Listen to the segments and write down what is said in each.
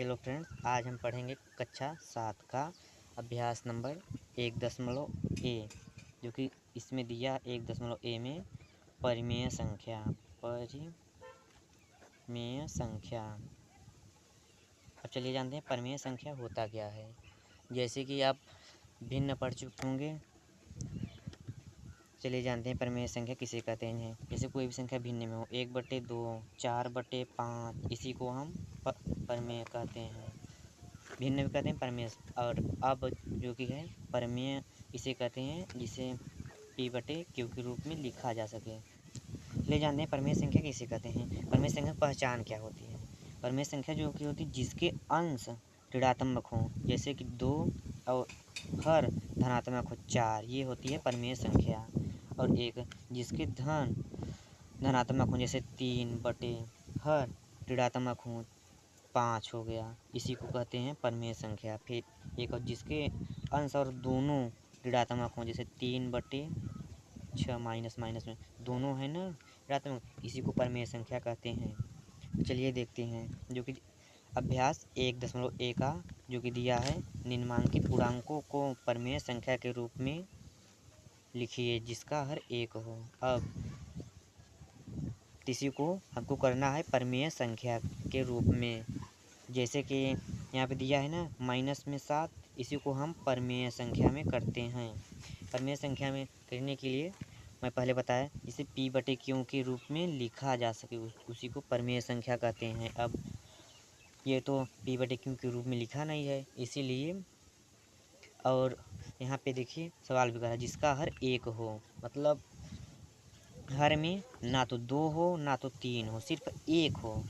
Hello friends, आज हम पढ़ेंगे कक्षा 7 का अभ्यास नंबर 1.a, जो कि इसमें दिया 1.a में परिमेय संख्या। अब चलिए जानते हैं परिमेय संख्या होता क्या है। जैसे कि आप भिन्न पढ़ चुके होंगे, चलिए जानते हैं परिमेय संख्या किसे कहते हैं। जैसे कोई भी संख्या भिन्न में हो, 1/2, 4/5, इसी को हम परिमेय कहते हैं। भिन्न भी कहते हैं परिमेय। और अब जो कि है परिमेय इसे कहते हैं जिसे P/Q के रूप में लिखा जा सके। ले जानते हैं परिमेय संख्या किसे कहते हैं। परिमेय संख्या की पहचान क्या होती है। परिमेय संख्या जो कि होती है जिसके अंश ऋणात्मक हों, जैसे कि 2 और हर धनात्मक हो 4, ये होती है परिमेय संख्या। और एक जिसके धनात्मक हों, जैसे 3/हर ऋणात्मक हों 5 हो गया, इसी को कहते हैं परिमेय संख्या। फिर एक और जिसके अंश और दोनों ऋणात्मक हों, जैसे 3/6 माइनस माइनस में दोनों है ना ऋणात्मक, इसी को परिमेय संख्या कहते हैं। चलिए देखते हैं जो कि अभ्यास 1.a का जो कि दिया है, निम्नांकित पूर्णांकों को परिमेय संख्या के रूप में लिखिए जिसका हर एक हो। अब इसी को हमको करना है परिमेय संख्या के रूप में। जैसे कि यहाँ पे दिया है ना -7, इसी को हम परिमेय संख्या में करते हैं। परिमेय संख्या में करने के लिए मैं पहले बताया इसे P/Q के रूप में लिखा जा सके, उसी को परिमेय संख्या कहते हैं। अब ये तो P/Q के रूप में लिखा नहीं है, इसीलिए। और यहाँ पे देखिए सवाल भी करा जिसका हर एक हो, मतलब हर में ना तो 2 हो ना तो 3 हो, सिर्फ 1 हो।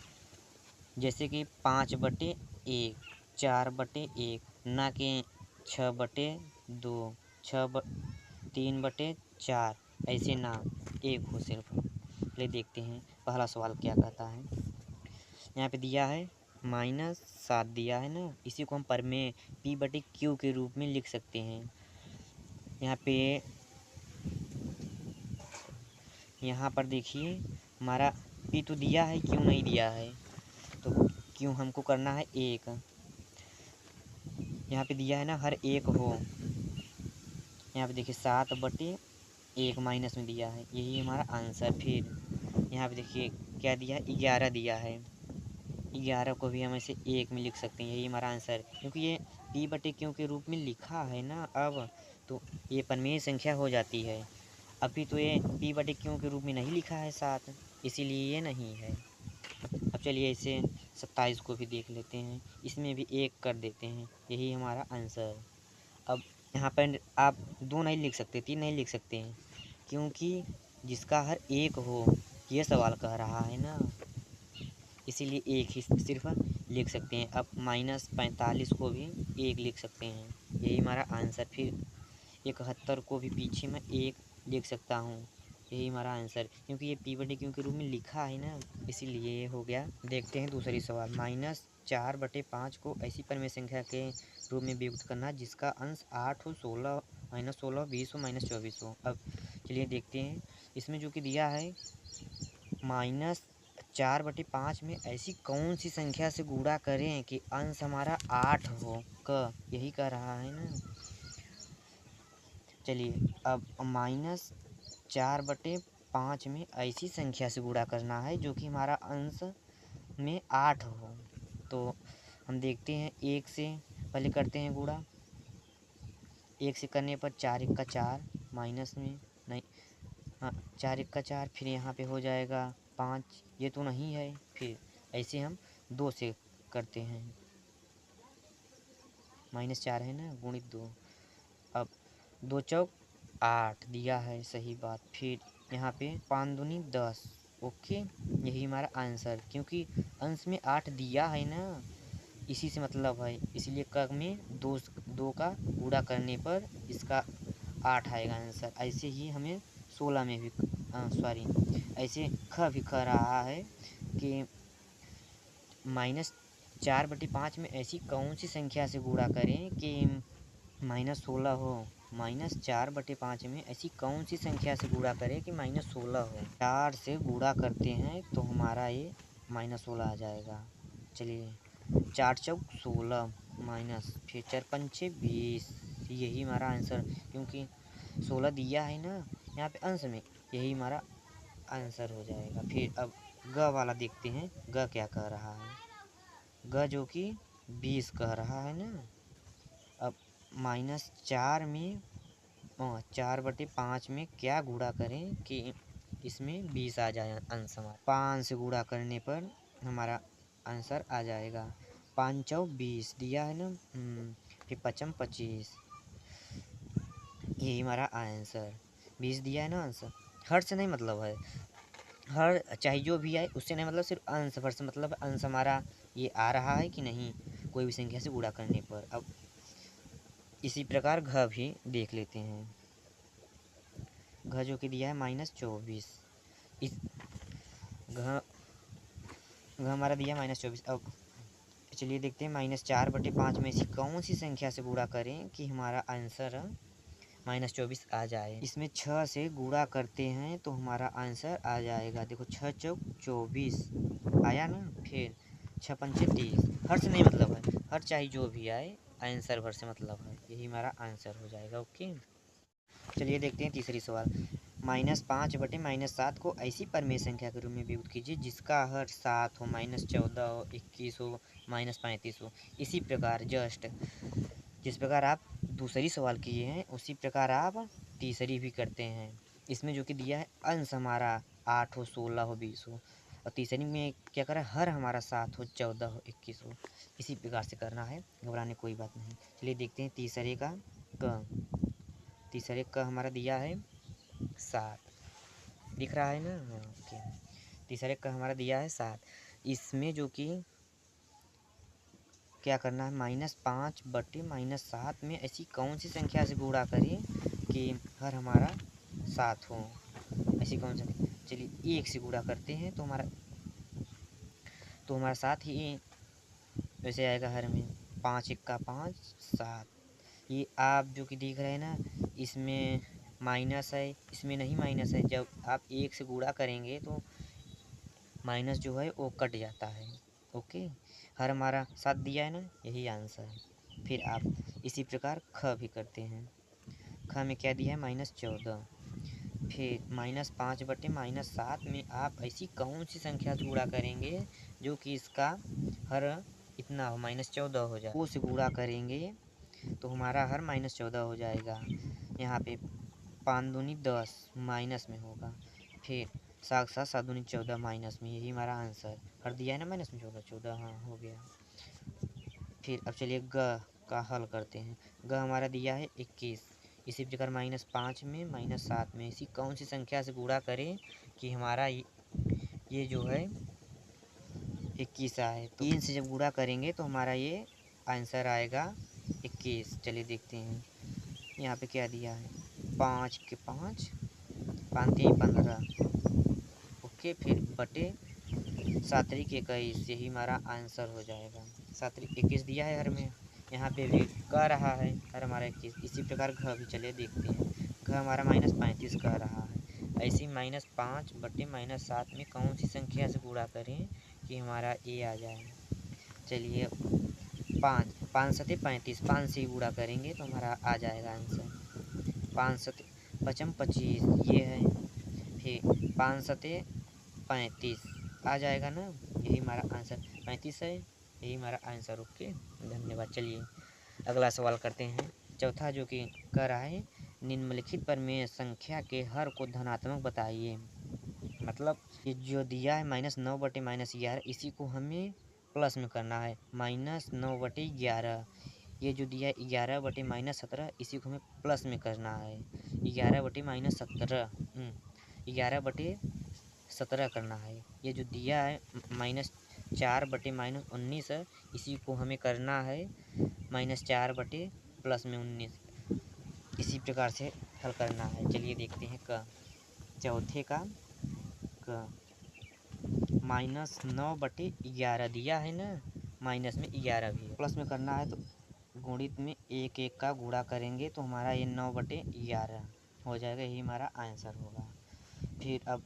जैसे कि 5/1, 4/1, ना कि 6/2, 3/4, ऐसे ना 1 हो सिर्फ। ले देखते हैं पहला सवाल क्या कहता है। यहाँ पे दिया है -7 दिया है ना, इसी को हम परिमेय P/Q के रूप में लिख सकते हैं। यहाँ पर देखिए हमारा P तो दिया है, Q नहीं दिया है, तो Q हमको करना है 1। यहाँ पे दिया है ना हर एक हो, यहाँ पे देखिए 7/1 माइनस में दिया है, यही हमारा आंसर। फिर यहाँ पे देखिए क्या दिया है, 11 दिया है, 11 को भी हम ऐसे 1 में लिख सकते हैं, यही हमारा आंसर। क्योंकि ये P/Q के रूप में लिखा है ना, अब तो ये परिमेय संख्या हो जाती है। अभी तो ये P/Q के रूप में नहीं लिखा है 7, इसीलिए ये नहीं है। अब चलिए इसे 27 को भी देख लेते हैं, इसमें भी 1 कर देते हैं, यही हमारा आंसर। अब यहाँ पर आप 2 नहीं लिख सकते, 3 नहीं लिख सकते हैं, क्योंकि जिसका हर एक हो ये सवाल कह रहा है ना, इसीलिए 1 ही सिर्फ लिख सकते हैं। अब -45 को भी 1 लिख सकते हैं, यही हमारा आंसर। फिर 71 को भी पीछे मैं 1 लिख सकता हूँ, यही हमारा आंसर। क्योंकि ये P/Q के रूप में लिखा है ना, इसीलिए ये हो गया। देखते हैं दूसरी सवाल। -4/5 को ऐसी परिमेय संख्या के रूप में विभक्त करना जिसका अंश 8 हो, 16 -16, 20 हो, -24 हो। अब चलिए देखते हैं इसमें जो कि दिया है -4/5 में ऐसी कौन सी संख्या से गुणा करें कि अंश हमारा 8 हो, यही कह रहा है ना। चलिए अब -4/5 में ऐसी संख्या से गुणा करना है जो कि हमारा अंश में 8 हो। तो हम देखते हैं 1 से पहले करते हैं गुणा। 1 से करने पर 4 × 4 माइनस में नहीं, हाँ 4 × 4, फिर यहाँ पे हो जाएगा 5, ये तो नहीं है। फिर ऐसे हम 2 से करते हैं, -4 है ना, गुणित 2। अब 2 चौक 8 दिया है, सही बात। फिर यहाँ पे 5 दूनी 10, ओके, यही हमारा आंसर। क्योंकि अंश में 8 दिया है ना, इसी से मतलब है, इसलिए क में 2 का गुणा करने पर इसका 8 आएगा आंसर। ऐसे ही हमें 16 में भी ऐसे भी कह रहा है कि -4/5 में ऐसी कौन सी संख्या से गुणा करें कि -16 हो। -4/5 में ऐसी कौन सी संख्या से गुणा करें कि -16 हो। 4 से गुणा करते हैं तो हमारा ये -16 आ जाएगा। चलिए 4 चौक 16 माइनस फिर 4 पंचे 20, यही हमारा आंसर, क्योंकि 16 दिया है ना यहाँ पे अंश में, यही हमारा आंसर हो जाएगा। फिर अब ग वाला देखते हैं, ग क्या कह रहा है। ग जो कि 20 कह रहा है ना। अब -4 में 4/5 में क्या गुणा करें कि इसमें 20 आ जाए अंश हमारा। 5 से गुणा करने पर हमारा आंसर आ जाएगा। 5 चौक 20 दिया है ना। फिर 5 25, यही हमारा आंसर। 20 दिया है ना आंसर। हर से नहीं मतलब है, हर चाहे जो भी आए उससे नहीं मतलब, सिर्फ अंश भर से मतलब अंश हमारा ये आ रहा है कि नहीं कोई भी संख्या से गुणा करने पर। अब इसी प्रकार घ भी देख लेते हैं। घ जो कि दिया है -24, इस घ हमारा दिया है -24। अब चलिए देखते हैं -4/5 में ऐसी कौन सी संख्या से गुणा करें कि हमारा आंसर -24 आ जाए। इसमें 6 से गुणा करते हैं तो हमारा आंसर आ जाएगा। देखो 6 चौक 24 आया ना। फिर 6 पंचे 30, हर से नहीं मतलब है, हर चाहे जो भी आए आंसर भर से मतलब है, यही हमारा आंसर हो जाएगा। ओके, चलिए देखते हैं तीसरी सवाल। -5/-7 को ऐसी परमेय संख्या के रूप में व्यक्त कीजिए जिसका हर 7 हो, -14 हो, 21 हो, -35 हो। इसी प्रकार जिस प्रकार आप दूसरी सवाल किए हैं उसी प्रकार आप तीसरी भी करते हैं। इसमें जो कि दिया है अंश हमारा 8 हो, 16 हो, 20 हो, और तीसरी में क्या करा, हर हमारा 7 हो, 14 हो, 21 हो। इसी प्रकार से करना है, घबराने कोई बात नहीं। चलिए देखते हैं तीसरे का क। तीसरे का हमारा दिया है 7, दिख रहा है ना। ओके, तीसरे का हमारा दिया है 7। इसमें जो कि क्या करना है, -5/-7 में ऐसी कौन सी संख्या से गुणा करें कि हर हमारा 7 हो। ऐसी कौन सी, चलिए 1 से गुणा करते हैं तो हमारा 7 ही वैसे आएगा हर में। 5 1 का 5 7। ये आप जो कि देख रहे हैं ना, इसमें माइनस है, इसमें नहीं माइनस है। जब आप 1 से गुणा करेंगे तो माइनस जो है वो कट जाता है। ओके, हर हमारा 7 दिया है ना, यही आंसर है। फिर आप इसी प्रकार ख भी करते हैं। ख में क्या दिया है, -14। फिर -5/-7 में आप ऐसी कौन सी संख्या से गुणा करेंगे जो कि इसका हर इतना हो, -14 हो जाए। वो से गुणा करेंगे तो हमारा हर -14 हो जाएगा। यहाँ पे 5 दूनी 10 माइनस में होगा। फिर 7 दूनी 14 माइनस में, यही हमारा आंसर। हर दिया है ना माइनस में 14, हाँ हो गया। फिर अब चलिए ग का हल करते हैं। ग हमारा दिया है 21। इसी प्रकार -5 में -7 में ऐसी कौन सी संख्या से गुणा करें कि हमारा ये जो है 21 आए। तो 3 से जब गुणा करेंगे तो हमारा ये आंसर आएगा 21। चलिए देखते हैं यहाँ पे क्या दिया है, 5 के 5 5 3 15। ओके, फिर बटे 7 3 21, यही हमारा आंसर हो जाएगा। 7 3 21 दिया है हर में, यहाँ पे भी कह रहा है हर हमारा 21। इसी प्रकार घ भी चलिए देखते हैं। घ हमारा -35 कह रहा है। ऐसी -5/-7 में कौन सी संख्या से गुणा करें कि हमारा ये आ जाए। चलिए 5 7 35, 5 से गुणा करेंगे तो हमारा आ जाएगा आंसर। 5 7 5 25, ये है। फिर 5 7 35 आ जाएगा ना, यही हमारा आंसर 35 है, यही हमारा आंसर। ओके, धन्यवाद। चलिए अगला सवाल करते हैं। चौथा जो कि कह रहा है, निम्नलिखित परमेय संख्या के हर को धनात्मक बताइए। मतलब ये जो दिया है -9/-11, इसी को हमें प्लस में करना है। -9/11, ये जो दिया है 11/-17, इसी को हमें प्लस में करना है। 11/-17, 11/17 करना है। ये जो दिया है -4/-19, इसी को हमें करना है -4/+19। इसी प्रकार से हल करना है। चलिए देखते हैं क। चौथे का क -9/11 दिया है ना, माइनस में 11 भी है, प्लस में करना है। तो गुणित में 1 1 का गुणा करेंगे तो हमारा ये 9/11 हो जाएगा, यही हमारा आंसर होगा। फिर अब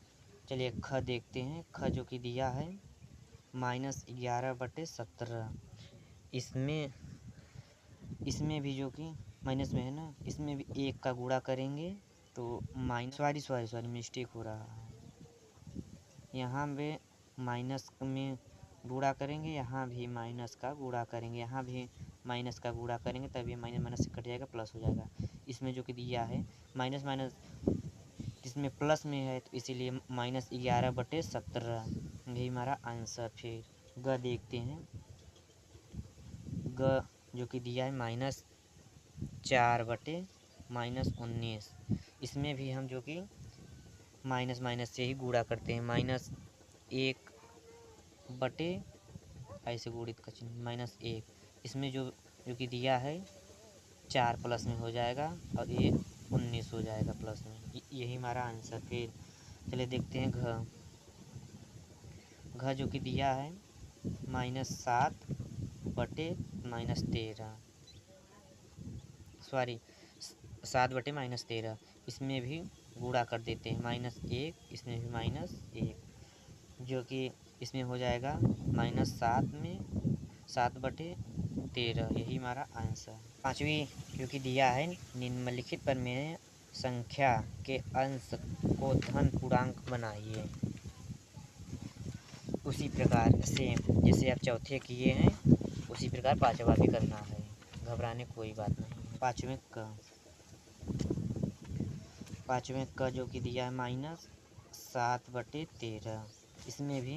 चलिए ख देखते हैं। ख जो कि दिया है -11/17, इसमें इसमें भी जो कि माइनस में है ना, इसमें भी 1 का गुणा करेंगे तो माइनस सॉरी मिस्टेक हो रहा है। यहाँ पे माइनस में गुणा करेंगे, यहाँ भी माइनस का गुणा करेंगे, यहाँ भी माइनस का गुणा करेंगे, तब ये माइनस माइनस से कट जाएगा, प्लस हो जाएगा। इसमें जो कि दिया है माइनस माइनस इसमें प्लस में है, तो इसीलिए -11/17 यही हमारा आंसर। फिर ग देखते हैं। ग जो कि दिया है -4/-19। इसमें भी हम जो कि माइनस माइनस से ही गुणा करते हैं। -1 ऐसे गुणित का चिन्ह -1। इसमें जो कि दिया है 4 प्लस में हो जाएगा और ये 19 हो जाएगा प्लस में। यही हमारा आंसर। फिर चलिए देखते हैं घ जो कि दिया है -7/-13 सॉरी 7/-13। इसमें भी गुणा कर देते हैं, -1, इसमें भी -1, जो कि इसमें हो जाएगा -7/13। यही हमारा आंसर। पाँचवीं जो कि दिया है निम्नलिखित परिमेय संख्या के अंश को धन पूर्णांक बनाइए। उसी प्रकार से जैसे आप चौथे किए हैं उसी प्रकार पांचवा भी करना है, घबराने कोई बात नहीं। पाँचवें का जो कि दिया है -7/13। इसमें भी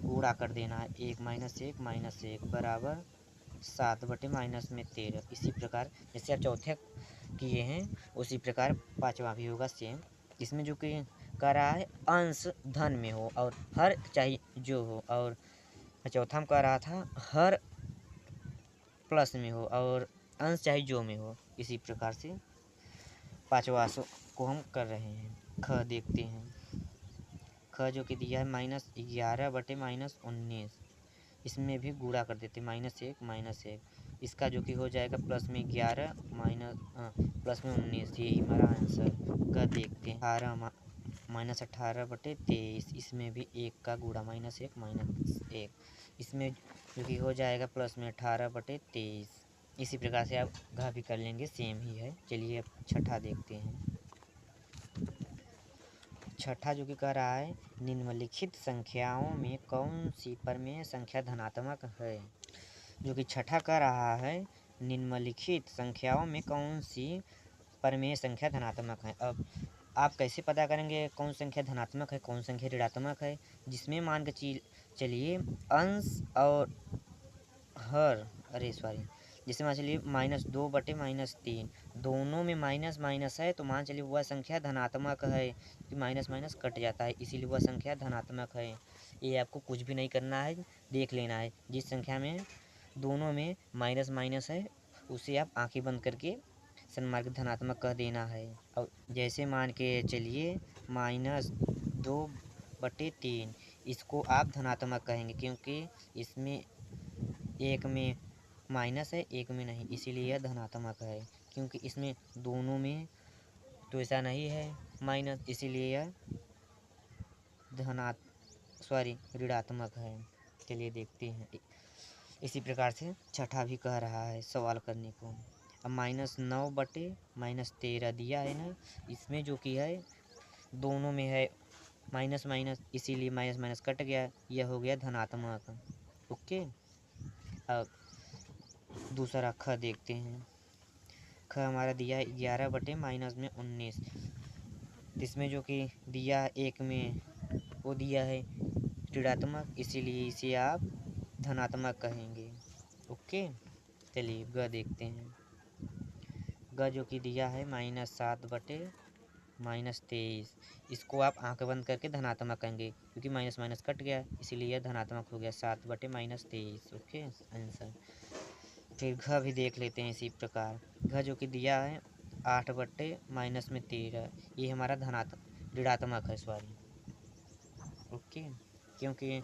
गुणा कर देना है, 1 -1 -1 बराबर 7/-13। इसी प्रकार जैसे आप चौथे किए हैं उसी प्रकार पाँचवा भी होगा सेम। इसमें जो कि कह रहा है अंश धन में हो और हर चाहे जो हो, और चौथा में कह रहा था हर प्लस में हो और अंश चाहे जो में हो। इसी प्रकार से पाँचवा को हम कर रहे हैं। ख देखते हैं। ख जो कि दिया है -11/-19। इसमें भी गुणा कर देते -1 -1। इसका जो कि हो जाएगा प्लस में 11 प्लस में 19। यही हमारा आंसर। ग देखते हैं। 18/-23। इसमें भी 1 का गुणा -1 -1। इसमें जो कि हो जाएगा प्लस में 18/23। इसी प्रकार से आप घ भी कर लेंगे, सेम ही है। चलिए अब छठा देखते हैं। छठा जो कि कह रहा है निम्नलिखित संख्याओं में कौन सी परिमेय संख्या धनात्मक है। जो कि छठा कह रहा है निम्नलिखित संख्याओं में कौन सी परिमेय संख्या धनात्मक है। अब आप कैसे पता करेंगे कौन संख्या धनात्मक है कौन संख्या ऋणात्मक है। जिसमें मान के चलिए अंश और हर जैसे मान चलिए -2/-3 दोनों में माइनस माइनस है, तो मान चलिए वह संख्या धनात्मक है कि माइनस माइनस कट जाता है, इसीलिए वह संख्या धनात्मक है। ये आपको कुछ भी नहीं करना है, देख लेना है। जिस संख्या में दोनों में माइनस माइनस है उसे आप आंखें बंद करके सन्मार्ग धनात्मक कह देना है। और जैसे मान के चलिए -2/3 इसको आप धनात्मक कहेंगे क्योंकि इसमें एक में माइनस है एक में नहीं, इसीलिए यह धनात्मक है। क्योंकि इसमें दोनों में तो ऐसा नहीं है माइनस, इसीलिए यह ऋणात्मक है। चलिए देखते हैं। इसी प्रकार से छठा भी कह रहा है सवाल करने को। अब -9/-13 दिया है ना, इसमें जो कि है दोनों में है माइनस माइनस, इसीलिए माइनस माइनस कट गया, यह हो गया धनात्मक। ओके। अब दूसरा ख देखते हैं। ख हमारा दिया है 11/-19। इसमें जो कि दिया है एक में वो दिया है ऋणात्मक, इसीलिए इसे आप धनात्मक कहेंगे। ओके। चलिए ग देखते हैं। ग जो कि दिया है -7/-23। इसको आप आंख बंद करके धनात्मक कहेंगे क्योंकि माइनस माइनस कट गया, इसीलिए यह धनात्मक हो गया 7/-23। Okay answer. फिर घ भी देख लेते हैं इसी प्रकार। घ जो कि दिया है 8/-13। ये हमारा ऋणात्मक है ओके। क्योंकि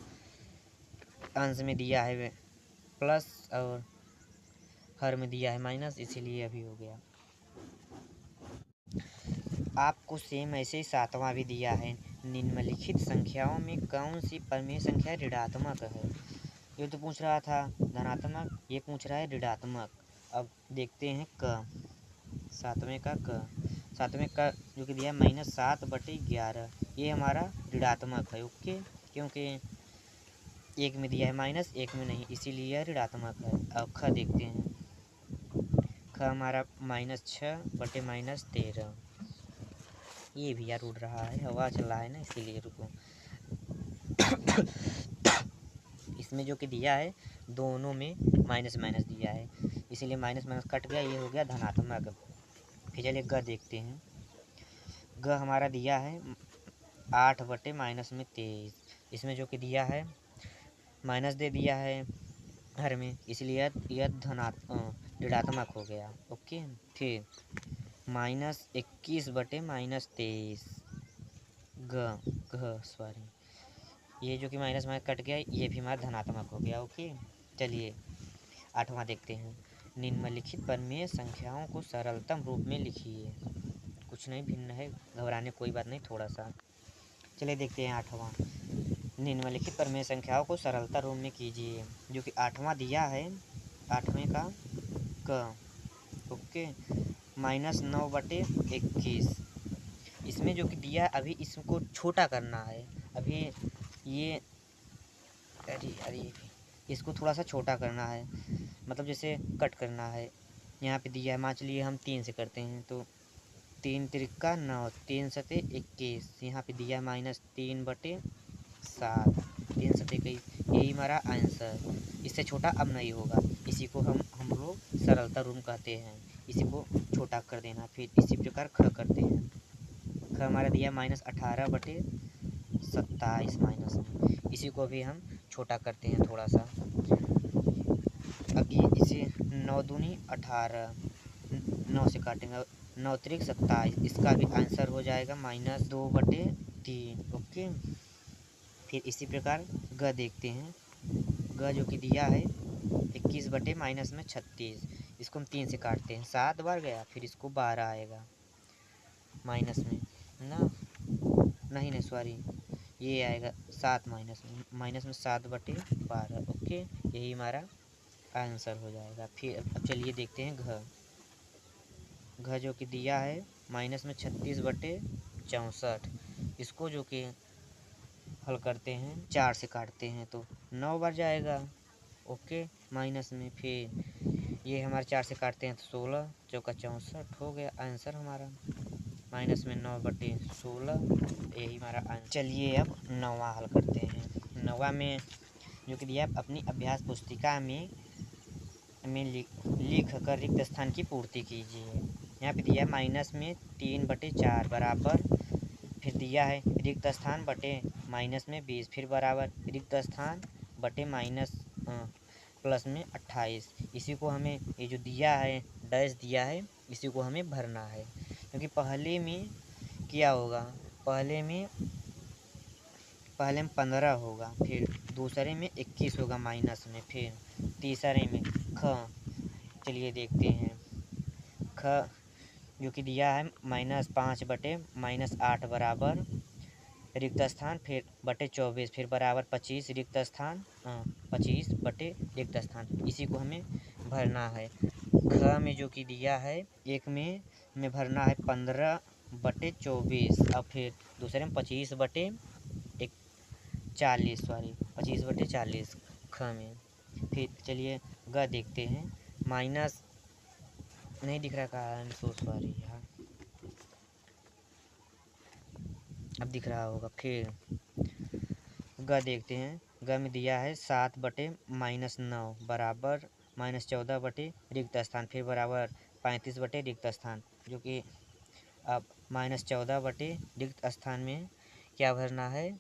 अंश में दिया है प्लस और हर में दिया है माइनस, इसीलिए अभी हो गया। आपको सेम ऐसे ही सातवां भी दिया है निम्नलिखित संख्याओं में कौन सी परिमेय संख्या ऋणात्मक है। ये तो पूछ रहा था धनात्मक, ये पूछ रहा है ऋणात्मक। अब देखते हैं क, सातवें का जो कि दिया है -7/11, ये हमारा ऋणात्मक है। ओके, क्योंकि एक में दिया है माइनस, एक में नहीं, इसीलिए यह ऋणात्मक है। अब ख देखते हैं, ख हमारा -6/-13। ये भी यार उड़ रहा है, हवा चल रहा है ना, इसीलिए रुको। इसमें जो कि दिया है दोनों में माइनस माइनस दिया है, इसीलिए माइनस माइनस कट गया, ये हो गया धनात्मक। फिर चलिए ग देखते हैं। ग हमारा दिया है 8/-23। इसमें जो कि दिया है माइनस दे दिया है हर में, इसलिए यह ऋणात्मक हो गया। ओके, फिर -21/-23 सॉरी, ये जो कि माइनस माइनस कट गया, ये भी हमारा धनात्मक हो गया। ओके, चलिए 8वां देखते हैं। निम्नलिखित परिमेय संख्याओं को सरलतम रूप में लिखिए। कुछ नहीं भिन्न है, घबराने कोई बात नहीं, थोड़ा सा। चलिए देखते हैं 8वां। निम्नलिखित परिमेय संख्याओं को सरलता रूप में कीजिए। जो कि 8वां दिया है, 8वें का क। ओके, -9/21। इसमें जो कि दिया अभी इसको छोटा करना है। अभी ये अरे इसको थोड़ा सा छोटा करना है, मतलब जैसे कट करना है। यहाँ पे दिया है, मान चलिए हम 3 से करते हैं, तो 3 त्रिका 9, 3 सते 21। यहाँ पे दिया है -3/7, 3 सते 21। यही हमारा आंसर। इससे छोटा अब नहीं होगा, इसी को हम लोग सरलता रूप कहते हैं। इसी को छोटा कर देना। फिर इसी प्रकार ख करते हैं। ख हमारा दिया -18/27 माइनस में, इसी को भी हम छोटा करते हैं थोड़ा सा। अब ये इसे 9 दूनी 18, 9 से काटेंगे, 9 त्रिक 27, इसका भी आंसर हो जाएगा -2/3। ओके, फिर इसी प्रकार ग देखते हैं। ग जो कि दिया है 21/-36, इसको हम 3 से काटते हैं, 7 बार गया, फिर इसको 12 आएगा माइनस में ना, नहीं सॉरी, ये आएगा 7 माइनस में 7/12। ओके, यही हमारा आंसर हो जाएगा। फिर अब चलिए देखते हैं घ। घ जो कि दिया है -36/64, इसको जो कि हल करते हैं, 4 से काटते हैं, तो 9 बार जाएगा। ओके, माइनस में फिर ये हमारे 4 से काटते हैं, तो 16 चौका 64 हो गया आंसर हमारा। माइनस में 9/16, यही हमारा आंसर। चलिए अब 9वां हल करते हैं। 9वां में जो कि दिया अपनी अभ्यास पुस्तिका में लिख कर रिक्त स्थान की पूर्ति कीजिए। यहाँ पे दिया है माइनस में 3/4 बराबर, फिर दिया है रिक्त स्थान बटे माइनस में 20, फिर बराबर रिक्त स्थान बटे माइनस प्लस में 28। इसी को हमें, ये जो दिया है डैश दिया है, इसी को हमें भरना है। क्योंकि पहले में क्या होगा, पहले में 15 होगा, फिर दूसरे में 21 होगा माइनस में, फिर तीसरे में ख। चलिए देखते हैं। ख जो कि दिया है -5/-8 बराबर रिक्त स्थान, फिर बटे 24, फिर बराबर 25 रिक्त स्थान, 25 बटे रिक्त स्थान, इसी को हमें भरना है। ख में जो कि दिया है एक में हमें भरना है 15/24, और फिर दूसरे में 25/40 ख में। फिर चलिए ग देखते हैं। माइनस नहीं दिख रहा, कहा है, सो सॉरी यार, अब दिख रहा होगा। फिर ग देखते हैं। ग में दिया है 7/-9 बराबर -14 रिक्त स्थान, फिर बराबर 35 रिक्त स्थान, जो कि अब -14 रिक्त स्थान में क्या भरना है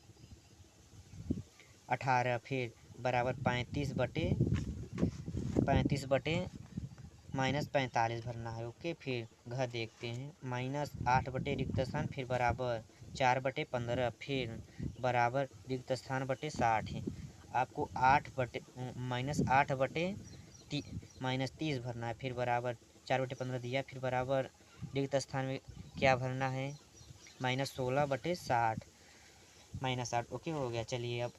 18, फिर बराबर 35/-45 भरना है। ओके, फिर घ देखते हैं। -8 रिक्त स्थान, फिर बराबर 4/15, फिर बराबर रिक्त स्थान बटे 60 है। आपको -30 भरना है, फिर बराबर 4/15 दिया, फिर बराबर रिक्त स्थान में क्या भरना है -16/60 -8। ओके, हो गया। चलिए अब